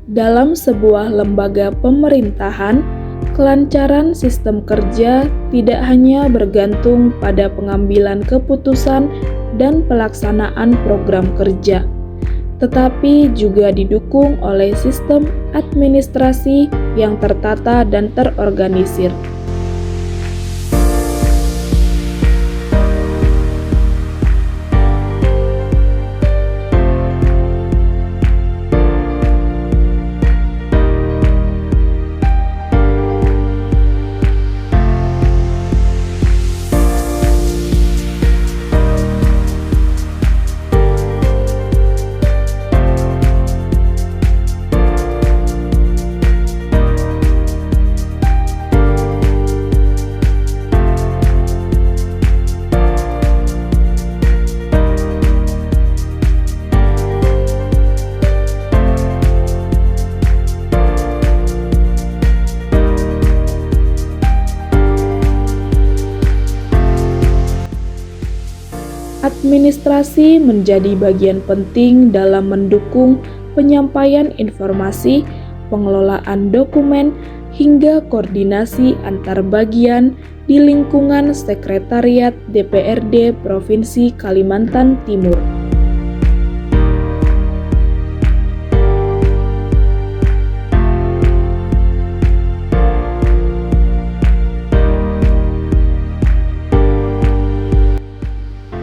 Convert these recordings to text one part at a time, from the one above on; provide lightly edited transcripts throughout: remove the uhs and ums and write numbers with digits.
Dalam sebuah lembaga pemerintahan, kelancaran sistem kerja tidak hanya bergantung pada pengambilan keputusan dan pelaksanaan program kerja, tetapi juga didukung oleh sistem administrasi yang tertata dan terorganisir. Administrasi menjadi bagian penting dalam mendukung penyampaian informasi, pengelolaan dokumen, hingga koordinasi antar bagian di lingkungan Sekretariat DPRD Provinsi Kalimantan Timur.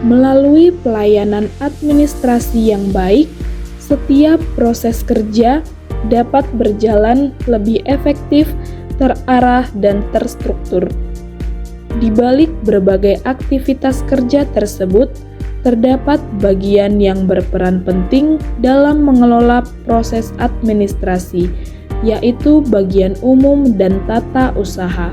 Melalui pelayanan administrasi yang baik, setiap proses kerja dapat berjalan lebih efektif, terarah, dan terstruktur. Di balik berbagai aktivitas kerja tersebut, terdapat bagian yang berperan penting dalam mengelola proses administrasi, yaitu bagian umum dan tata usaha.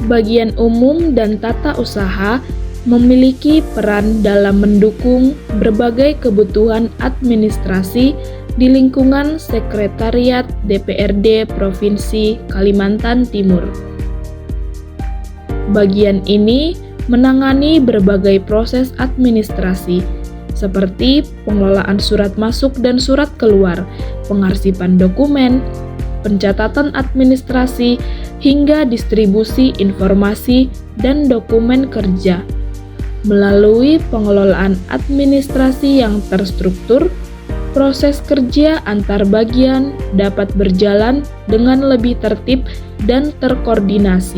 Bagian umum dan tata usaha memiliki peran dalam mendukung berbagai kebutuhan administrasi di lingkungan Sekretariat DPRD Provinsi Kalimantan Timur. Bagian ini menangani berbagai proses administrasi seperti pengelolaan surat masuk dan surat keluar, pengarsipan dokumen, pencatatan administrasi, hingga distribusi informasi dan dokumen kerja. Melalui pengelolaan administrasi yang terstruktur, proses kerja antar bagian dapat berjalan dengan lebih tertib dan terkoordinasi.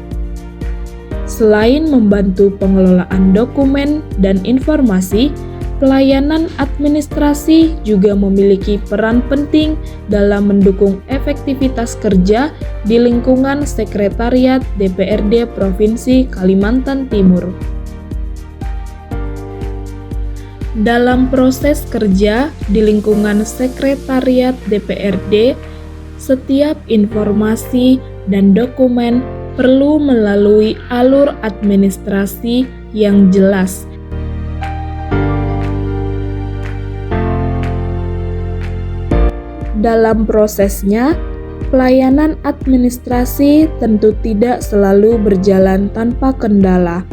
Selain membantu pengelolaan dokumen dan informasi, pelayanan administrasi juga memiliki peran penting dalam mendukung efektivitas kerja di lingkungan Sekretariat DPRD Provinsi Kalimantan Timur. Dalam proses kerja di lingkungan Sekretariat DPRD, setiap informasi dan dokumen perlu melalui alur administrasi yang jelas. Dalam prosesnya, pelayanan administrasi tentu tidak selalu berjalan tanpa kendala.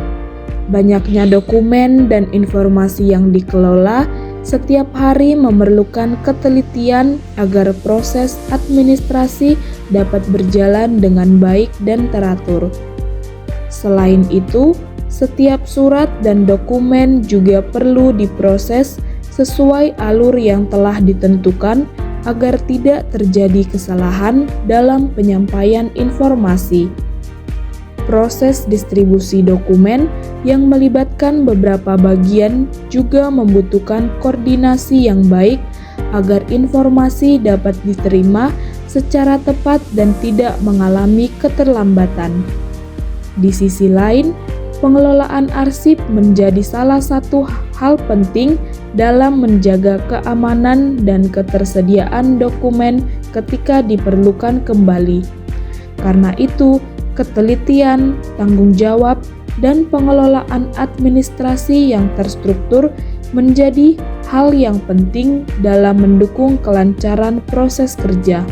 Banyaknya dokumen dan informasi yang dikelola setiap hari memerlukan ketelitian agar proses administrasi dapat berjalan dengan baik dan teratur. Selain itu, setiap surat dan dokumen juga perlu diproses sesuai alur yang telah ditentukan agar tidak terjadi kesalahan dalam penyampaian informasi. Proses distribusi dokumen yang melibatkan beberapa bagian juga membutuhkan koordinasi yang baik agar informasi dapat diterima secara tepat dan tidak mengalami keterlambatan. Di sisi lain, pengelolaan arsip menjadi salah satu hal penting dalam menjaga keamanan dan ketersediaan dokumen ketika diperlukan kembali. Karena itu, ketelitian, tanggung jawab, dan pengelolaan administrasi yang terstruktur menjadi hal yang penting dalam mendukung kelancaran proses kerja.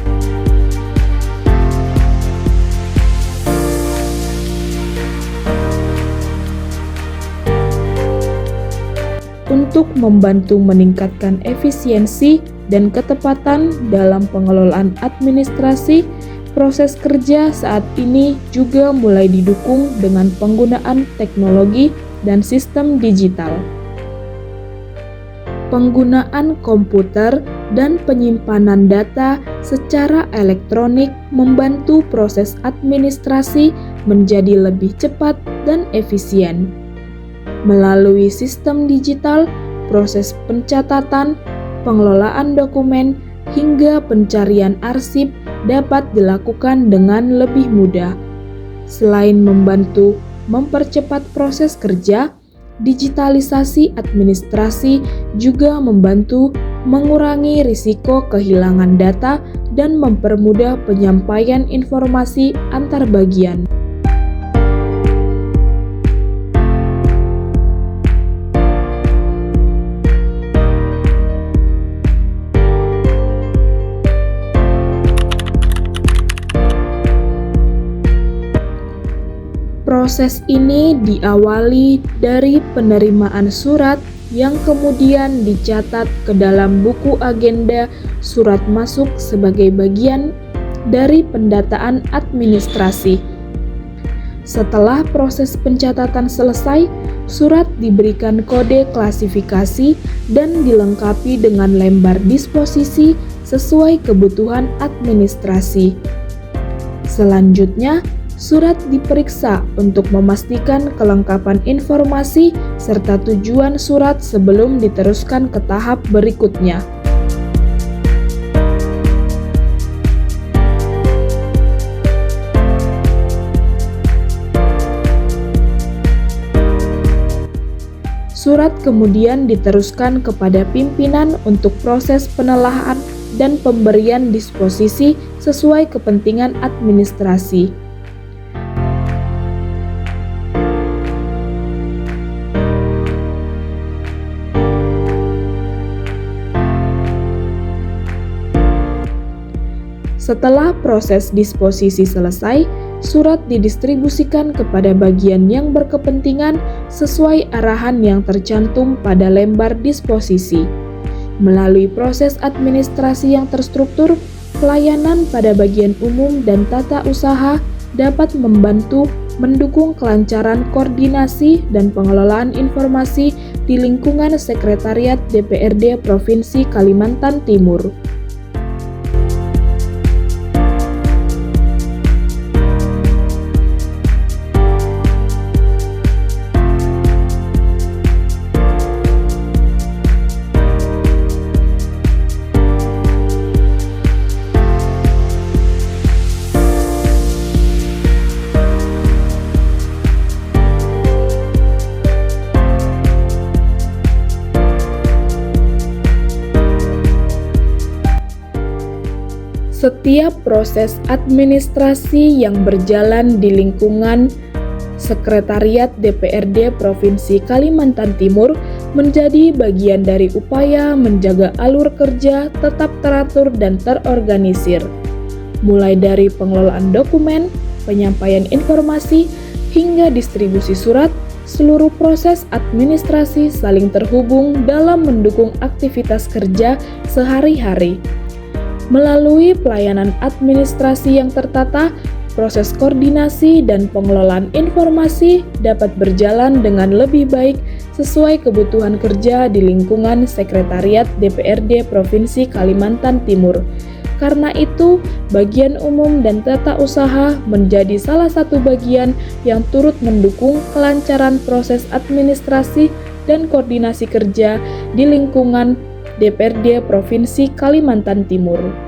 untuk membantu meningkatkan efisiensi dan ketepatan dalam pengelolaan administrasi. Proses kerja saat ini juga mulai didukung dengan penggunaan teknologi dan sistem digital. Penggunaan komputer dan penyimpanan data secara elektronik membantu proses administrasi menjadi lebih cepat dan efisien. Melalui sistem digital, proses pencatatan, pengelolaan dokumen, hingga pencarian arsip dapat dilakukan dengan lebih mudah. Selain membantu mempercepat proses kerja, digitalisasi administrasi juga membantu mengurangi risiko kehilangan data dan mempermudah penyampaian informasi antar bagian. Proses ini diawali dari penerimaan surat yang kemudian dicatat ke dalam buku agenda surat masuk sebagai bagian dari pendataan administrasi. Setelah proses pencatatan selesai, surat diberikan kode klasifikasi dan dilengkapi dengan lembar disposisi sesuai kebutuhan administrasi. Selanjutnya, surat diperiksa untuk memastikan kelengkapan informasi serta tujuan surat sebelum diteruskan ke tahap berikutnya. Surat kemudian diteruskan kepada pimpinan untuk proses penelaahan dan pemberian disposisi sesuai kepentingan administrasi. Setelah proses disposisi selesai, surat didistribusikan kepada bagian yang berkepentingan sesuai arahan yang tercantum pada lembar disposisi. Melalui proses administrasi yang terstruktur, pelayanan pada bagian umum dan tata usaha dapat membantu mendukung kelancaran koordinasi dan pengelolaan informasi di lingkungan Sekretariat DPRD Provinsi Kalimantan Timur. Setiap proses administrasi yang berjalan di lingkungan Sekretariat DPRD Provinsi Kalimantan Timur menjadi bagian dari upaya menjaga alur kerja tetap teratur dan terorganisir. Mulai dari pengelolaan dokumen, penyampaian informasi, hingga distribusi surat, seluruh proses administrasi saling terhubung dalam mendukung aktivitas kerja sehari-hari. Melalui pelayanan administrasi yang tertata, proses koordinasi dan pengelolaan informasi dapat berjalan dengan lebih baik sesuai kebutuhan kerja di lingkungan Sekretariat DPRD Provinsi Kalimantan Timur. Karena itu, bagian umum dan tata usaha menjadi salah satu bagian yang turut mendukung kelancaran proses administrasi dan koordinasi kerja di lingkungan DPRD Provinsi Kalimantan Timur.